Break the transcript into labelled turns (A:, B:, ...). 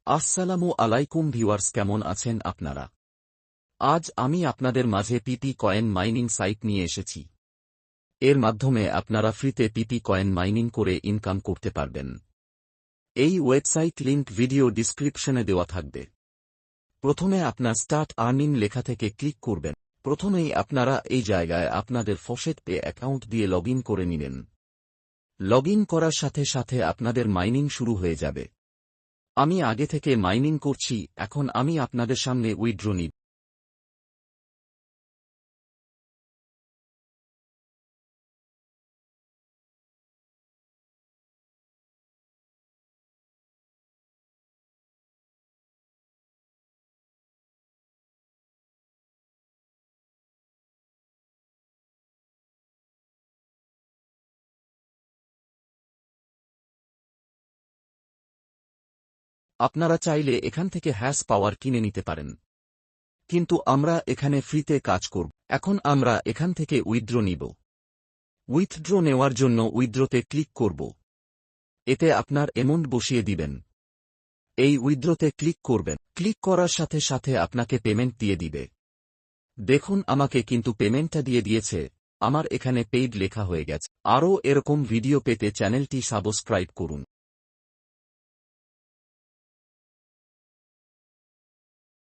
A: আসসালামু আলাইকুম ভিউয়ার্স, কেমন আছেন আপনারা? আজ আমি আপনাদের মাঝে পিপি কয়েন মাইনিং সাইট নিয়ে এসেছি। এর মাধ্যমে আপনারা ফ্রিতে পিপি কয়েন মাইনিং করে ইনকাম করতে পারবেন। এই ওয়েবসাইট লিংক ভিডিও ডিসক্রিপশনে দেওয়া থাকবে। প্রথমে আপনার স্টার্ট আর্নিং লেখা থেকে ক্লিক করবেন। প্রথমেই আপনারা এই জায়গায় আপনাদের ফসেট পে অ্যাকাউন্ট দিয়ে লগইন করে নিলেন। লগইন করার সাথে সাথে আপনাদের মাইনিং শুরু হয়ে যাবে। আমি আগে থেকে মাইনিং করছি, এখন আমি আপনাদের সামনে উইথড্র নিব। আপনারা চাইলে এখান থেকে হ্যাশ পাওয়ার কিনে নিতে পারেন, কিন্তু আমরা এখানে ফ্রিতে কাজ করব। এখন আমরা এখান থেকে উইথড্র নিব। উইথড্র নেওয়ার জন্য উইথড্রতে ক্লিক করব। এতে আপনার অ্যামাউন্ট বসিয়ে দিবেন। এই উইথড্রতে ক্লিক করবেন। ক্লিক করার সাথে সাথে আপনাকে পেমেন্ট দিয়ে দিবে। দেখুন, আমাকে কিন্তু পেমেন্টটা দিয়ে দিয়েছে। আমার এখানে পেইড লেখা হয়ে গেছে। আরও এরকম ভিডিও পেতে চ্যানেলটি সাবস্ক্রাইব করুন।